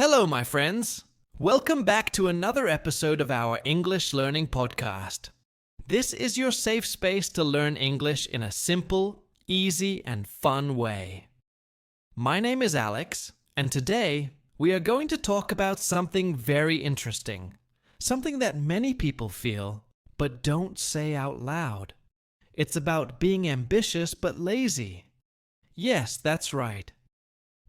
Hello, my friends. Welcome back to another episode of our English Learning Podcast. This is your safe space to learn English in a simple, easy, and fun way. My name is Alex, and today we are going to talk about something very interesting, something that many people feel but don't say out loud. It's about being ambitious but lazy. Yes, that's right.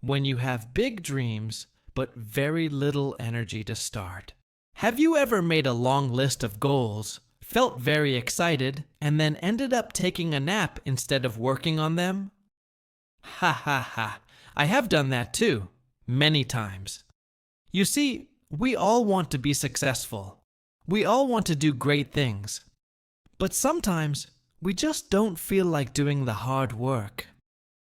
When you have big dreams, but very little energy to start. Have you ever made a long list of goals, felt very excited, and then ended up taking a nap instead of working on them? Ha ha ha. I have done that too, many times. You see, we all want to be successful. We all want to do great things. But sometimes we just don't feel like doing the hard work.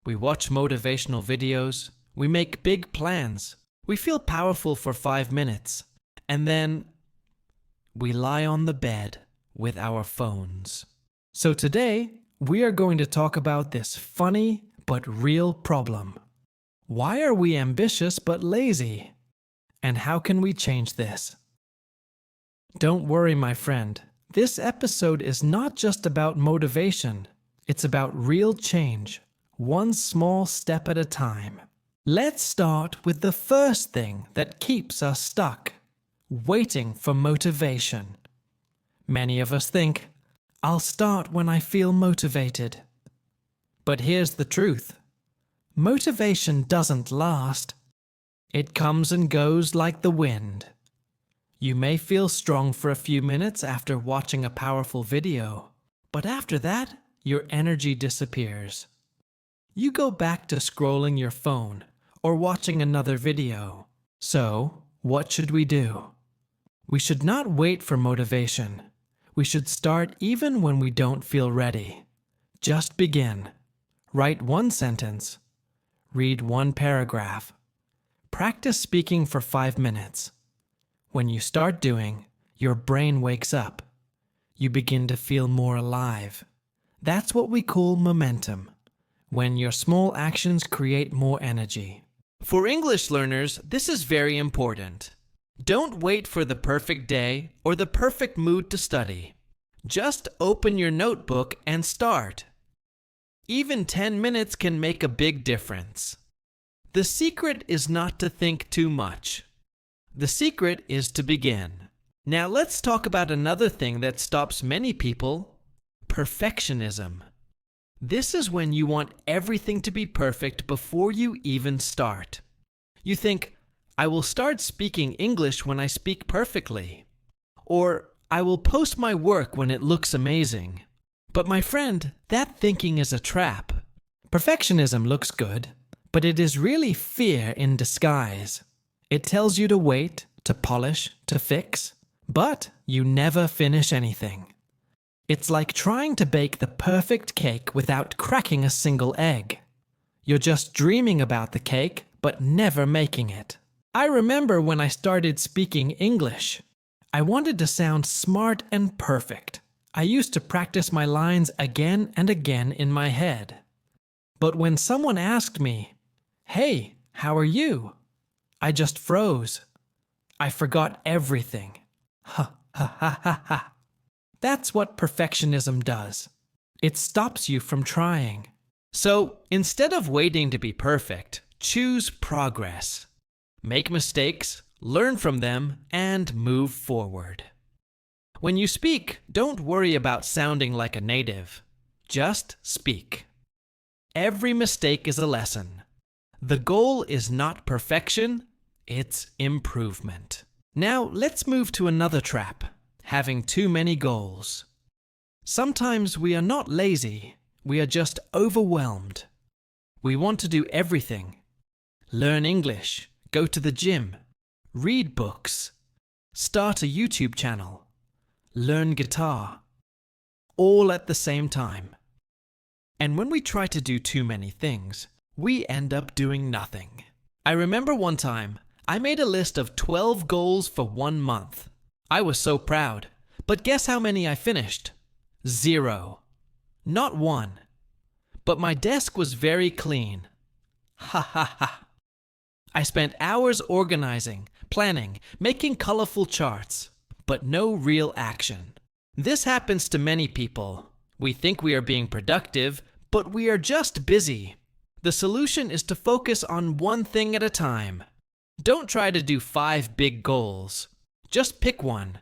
We watch motivational videos, we make big plans, we feel powerful for 5 minutes, and then we lie on the bed with our phones. So today, we are going to talk about this funny but real problem. Why are we ambitious but lazy? And how can we change this? Don't worry, my friend. This episode is not just about motivation. It's about real change, one small step at a time. Let's start with the first thing that keeps us stuck, waiting for motivation. Many of us think, I'll start when I feel motivated. But here's the truth. Motivation doesn't last. It comes and goes like the wind. You may feel strong for a few minutes after watching a powerful video, but after that, your energy disappears. You go back to scrolling your phone or watching another video. So, what should we do? We should not wait for motivation. We should start even when we don't feel ready. Just begin. Write one sentence. Read one paragraph. Practice speaking for 5 minutes. When you start doing, your brain wakes up. You begin to feel more alive. That's what we call momentum, when your small actions create more energy. For English learners, this is very important. Don't wait for the perfect day or the perfect mood to study. Just open your notebook and start. Even 10 minutes can make a big difference. The secret is not to think too much. The secret is to begin. Now let's talk about another thing that stops many people: perfectionism. This is when you want everything to be perfect before you even start. You think, I will start speaking English when I speak perfectly. Or, I will post my work when it looks amazing. But my friend, that thinking is a trap. Perfectionism looks good, but it is really fear in disguise. It tells you to wait, to polish, to fix, but you never finish anything. It's like trying to bake the perfect cake without cracking a single egg. You're just dreaming about the cake, but never making it. I remember when I started speaking English. I wanted to sound smart and perfect. I used to practice my lines again and again in my head. But when someone asked me, "Hey, how are you?" I just froze. I forgot everything. Ha ha ha ha ha. That's what perfectionism does. It stops you from trying. So, instead of waiting to be perfect, choose progress. Make mistakes, learn from them, and move forward. When you speak, don't worry about sounding like a native. Just speak. Every mistake is a lesson. The goal is not perfection, it's improvement. Now, let's move to another trap: having too many goals. Sometimes we are not lazy, we are just overwhelmed. We want to do everything. Learn English, go to the gym, read books, start a YouTube channel, learn guitar, all at the same time. And when we try to do too many things, we end up doing nothing. I remember one time, I made a list of 12 goals for 1 month. I was so proud, but guess how many I finished? 0. Not 1. But my desk was very clean. Ha ha ha. I spent hours organizing, planning, making colorful charts, but no real action. This happens to many people. We think we are being productive, but we are just busy. The solution is to focus on one thing at a time. Don't try to do 5 big goals. Just pick one.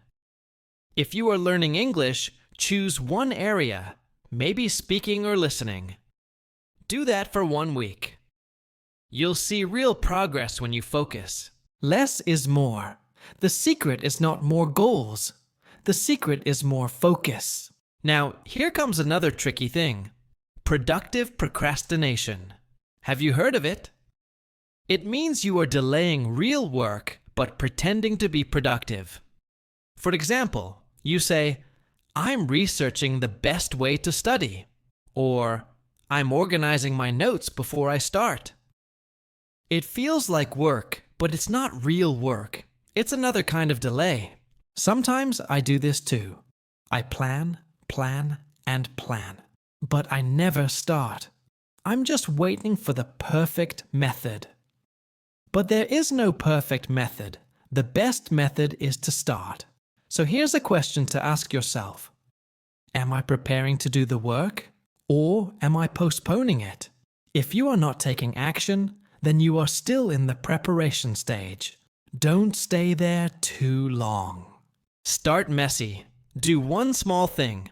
If you are learning English, choose one area, maybe speaking or listening. Do that for 1 week. You'll see real progress when you focus. Less is more. The secret is not more goals. The secret is more focus. Now, here comes another tricky thing. Productive procrastination. Have you heard of it? It means you are delaying real work but pretending to be productive. For example, you say, "I'm researching the best way to study," or "I'm organizing my notes before I start." It feels like work, but it's not real work. It's another kind of delay. Sometimes I do this too. I plan, and plan, but I never start. I'm just waiting for the perfect method. But there is no perfect method. The best method is to start. So here's a question to ask yourself. Am I preparing to do the work, or am I postponing it? If you are not taking action, then you are still in the preparation stage. Don't stay there too long. Start messy. Do one small thing.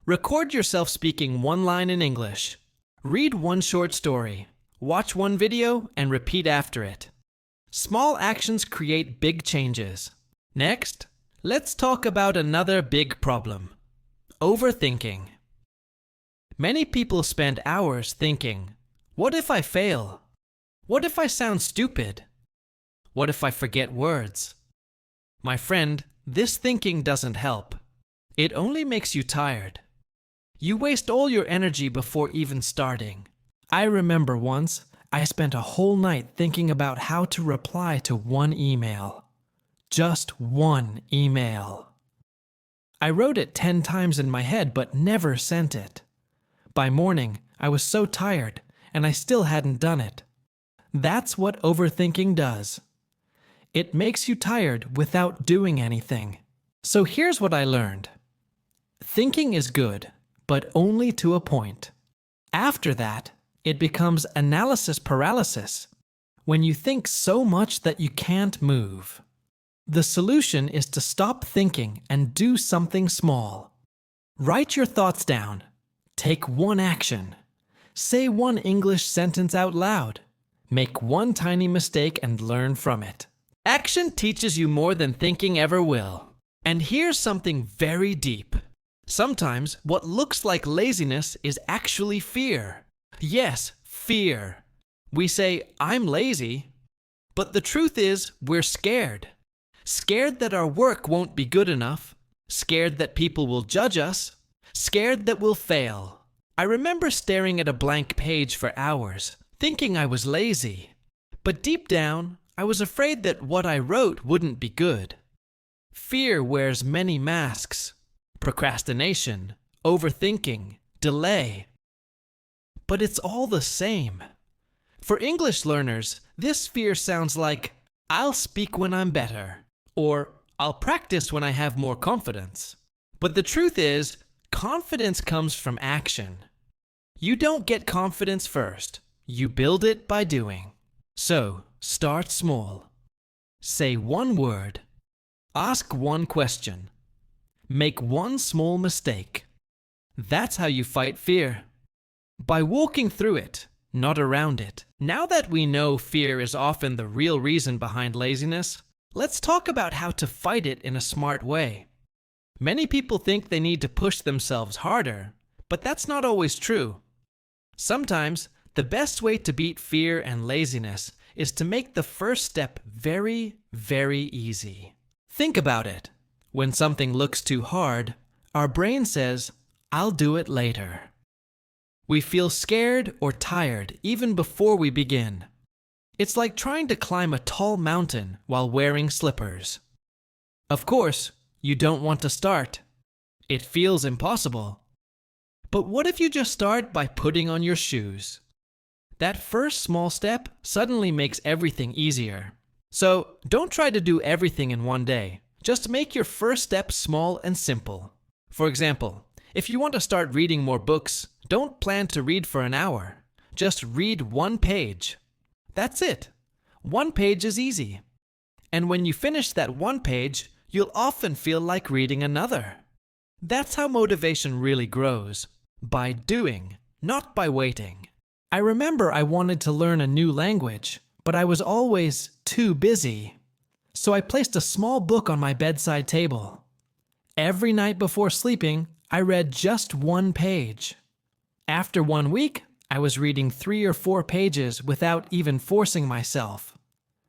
Record yourself speaking 1 line in English. Read 1 short story. Watch 1 video and repeat after it. Small actions create big changes. Next, let's talk about another big problem. Overthinking. Many people spend hours thinking, what if I fail? What if I sound stupid? What if I forget words? My friend, this thinking doesn't help. It only makes you tired. You waste all your energy before even starting. I remember once, I spent a whole night thinking about how to reply to 1 email. Just 1 email. I wrote it 10 times in my head but never sent it. By morning, I was so tired and I still hadn't done it. That's what overthinking does. It makes you tired without doing anything. So here's what I learned. Thinking is good, but only to a point. After that, it becomes analysis paralysis, when you think so much that you can't move. The solution is to stop thinking and do something small. Write your thoughts down. Take 1 action. Say 1 English sentence out loud. Make 1 tiny mistake and learn from it. Action teaches you more than thinking ever will. And here's something very deep. Sometimes what looks like laziness is actually fear. Yes, fear. We say, "I'm lazy," but the truth is we're scared. Scared that our work won't be good enough. Scared that people will judge us. Scared that we'll fail. I remember staring at a blank page for hours, thinking I was lazy. But deep down, I was afraid that what I wrote wouldn't be good. Fear wears many masks. Procrastination, overthinking, delay. But it's all the same. For English learners, this fear sounds like, "I'll speak when I'm better," or "I'll practice when I have more confidence." But the truth is, confidence comes from action. You don't get confidence first. You build it by doing. So, start small. Say 1 word. Ask 1 question. Make 1 small mistake. That's how you fight fear. By walking through it, not around it. Now that we know fear is often the real reason behind laziness, let's talk about how to fight it in a smart way. Many people think they need to push themselves harder, but that's not always true. Sometimes, the best way to beat fear and laziness is to make the first step very, very easy. Think about it. When something looks too hard, our brain says, "I'll do it later." We feel scared or tired even before we begin. It's like trying to climb a tall mountain while wearing slippers. Of course, you don't want to start. It feels impossible. But what if you just start by putting on your shoes? That first small step suddenly makes everything easier. So don't try to do everything in one day. Just make your first step small and simple. For example, if you want to start reading more books, don't plan to read for an hour. Just read one page. That's it. One page is easy. And when you finish that one page, you'll often feel like reading another. That's how motivation really grows. By doing, not by waiting. I remember I wanted to learn a new language, but I was always too busy. So I placed a small book on my bedside table. Every night before sleeping, I read just one page. After 1 week, I was reading 3 or 4 pages without even forcing myself.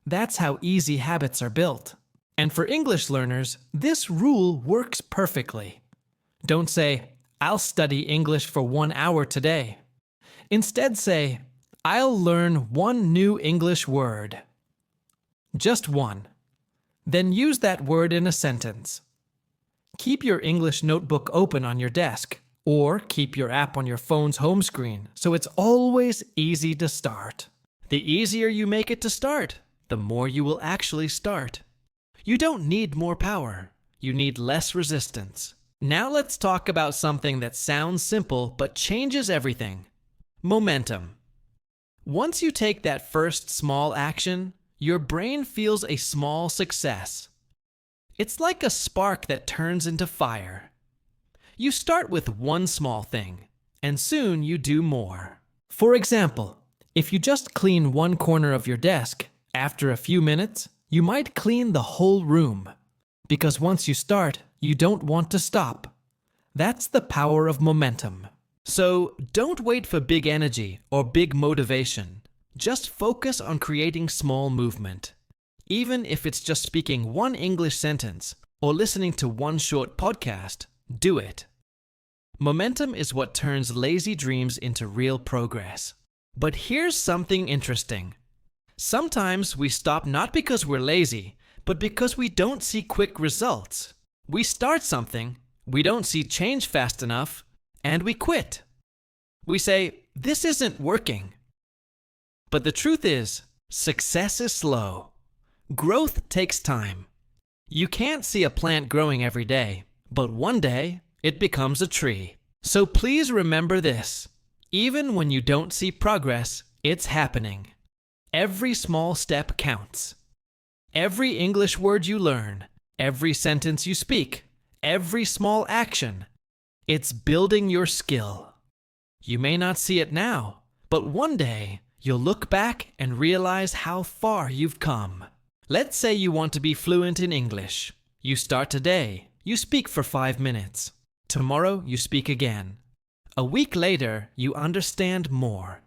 That's how easy habits are built. And for English learners, this rule works perfectly. Don't say, "I'll study English for 1 hour today." Instead say, "I'll learn one new English word." Just one. Then use that word in a sentence. Keep your English notebook open on your desk, or keep your app on your phone's home screen so it's always easy to start. The easier you make it to start, the more you will actually start. You don't need more power. You need less resistance. Now let's talk about something that sounds simple but changes everything. Momentum. Once you take that first small action, your brain feels a small success. It's like a spark that turns into fire. You start with one small thing, and soon you do more. For example, if you just clean one corner of your desk, after a few minutes, you might clean the whole room. Because once you start, you don't want to stop. That's the power of momentum. So don't wait for big energy or big motivation. Just focus on creating small movement. Even if it's just speaking one English sentence or listening to one short podcast, do it. Momentum is what turns lazy dreams into real progress. But here's something interesting. Sometimes we stop not because we're lazy, but because we don't see quick results. We start something, we don't see change fast enough, and we quit. We say, "This isn't working." But the truth is, success is slow. Growth takes time. You can't see a plant growing every day, but one day it becomes a tree. So please remember this. Even when you don't see progress, it's happening. Every small step counts. Every English word you learn, every sentence you speak, every small action, it's building your skill. You may not see it now, but one day you'll look back and realize how far you've come. Let's say you want to be fluent in English. You start today, you speak for 5 minutes. Tomorrow you speak again. A week later, you understand more.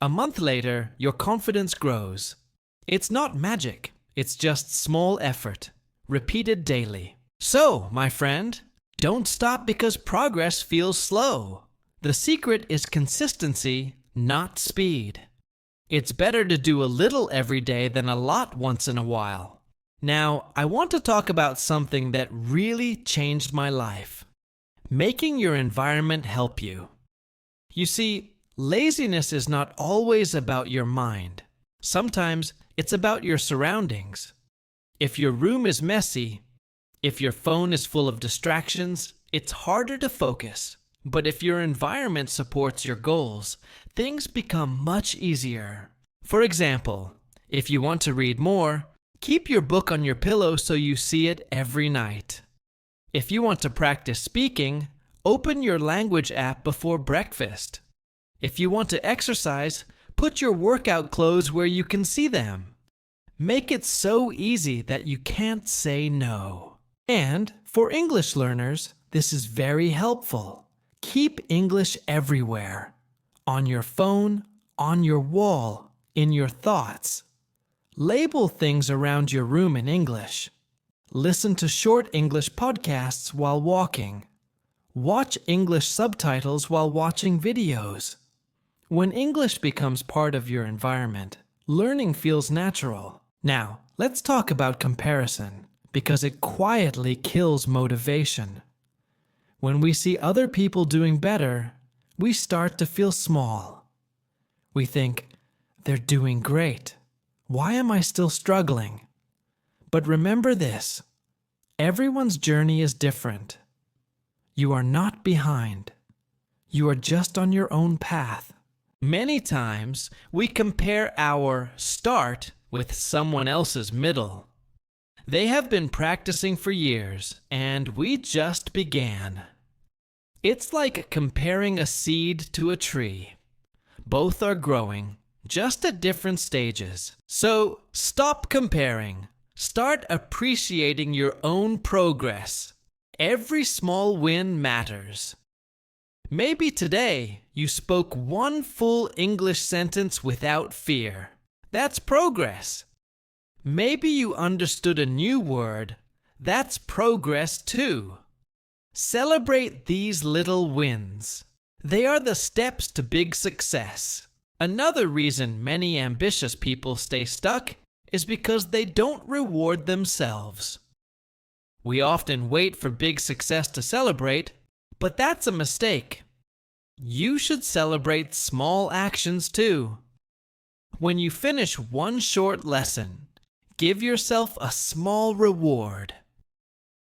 A month later, your confidence grows. It's not magic, it's just small effort, repeated daily. So, my friend, don't stop because progress feels slow. The secret is consistency, not speed. It's better to do a little every day than a lot once in a while. Now, I want to talk about something that really changed my life. Making your environment help you. You see, laziness is not always about your mind. Sometimes it's about your surroundings. If your room is messy, if your phone is full of distractions, it's harder to focus. But if your environment supports your goals, things become much easier. For example, if you want to read more, keep your book on your pillow so you see it every night. If you want to practice speaking, open your language app before breakfast. If you want to exercise, put your workout clothes where you can see them. Make it so easy that you can't say no. And for English learners, this is very helpful. Keep English everywhere. On your phone, on your wall, in your thoughts. Label things around your room in English. Listen to short English podcasts while walking. Watch English subtitles while watching videos. When English becomes part of your environment, learning feels natural. Now, let's talk about comparison, because it quietly kills motivation. When we see other people doing better, we start to feel small. We think, they're doing great. Why am I still struggling? But remember this, everyone's journey is different. You are not behind. You are just on your own path. Many times, we compare our start with someone else's middle. They have been practicing for years, and we just began. It's like comparing a seed to a tree. Both are growing, just at different stages. So stop comparing. Start appreciating your own progress. Every small win matters. Maybe today you spoke one full English sentence without fear. That's progress. Maybe you understood a new word. That's progress too. Celebrate these little wins. They are the steps to big success. Another reason many ambitious people stay stuck is because they don't reward themselves. We often wait for big success to celebrate, but that's a mistake. You should celebrate small actions too. When you finish one short lesson, give yourself a small reward.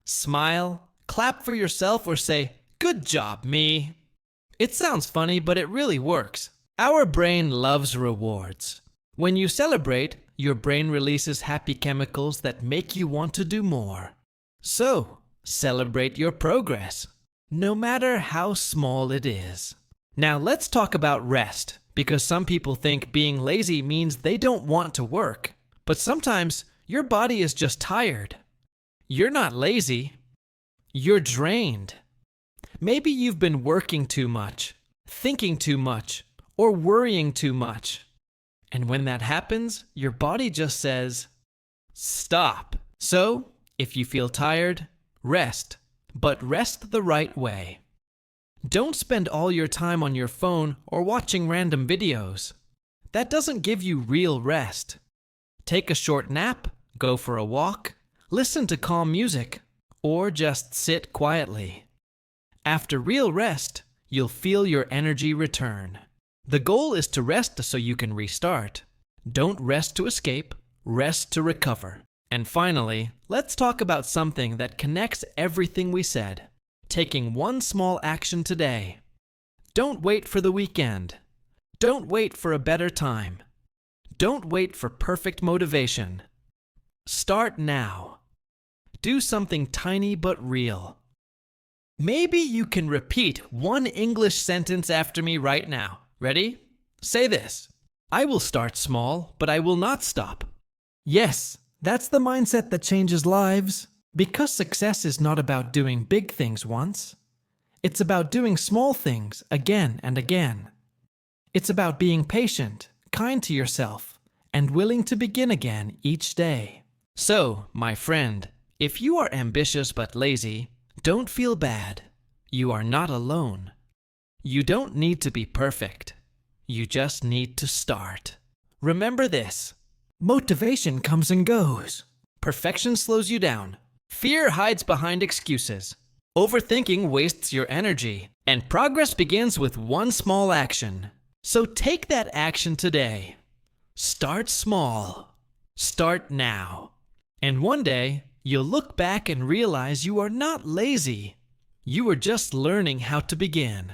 Smile, clap for yourself, or say, "Good job, me." It sounds funny, but it really works. Our brain loves rewards. When you celebrate, your brain releases happy chemicals that make you want to do more. So, celebrate your progress, no matter how small it is. Now let's talk about rest, because some people think being lazy means they don't want to work. But sometimes your body is just tired. You're not lazy. You're drained. Maybe you've been working too much, thinking too much, or worrying too much. And when that happens, your body just says, stop. So, if you feel tired, rest, but rest the right way. Don't spend all your time on your phone or watching random videos. That doesn't give you real rest. Take a short nap, go for a walk, listen to calm music, or just sit quietly. After real rest, you'll feel your energy return. The goal is to rest so you can restart. Don't rest to escape, rest to recover. And finally, let's talk about something that connects everything we said. Taking one small action today. Don't wait for the weekend. Don't wait for a better time. Don't wait for perfect motivation. Start now. Do something tiny but real. Maybe you can repeat one English sentence after me right now. Ready? Say this. I will start small, but I will not stop. Yes, that's the mindset that changes lives. Because success is not about doing big things once. It's about doing small things again and again. It's about being patient, kind to yourself, and willing to begin again each day. So, my friend, if you are ambitious but lazy, don't feel bad. You are not alone. You don't need to be perfect. You just need to start. Remember this. Motivation comes and goes. Perfection slows you down. Fear hides behind excuses. Overthinking wastes your energy. And progress begins with one small action. So take that action today. Start small. Start now. And one day, you'll look back and realize you are not lazy. You are just learning how to begin.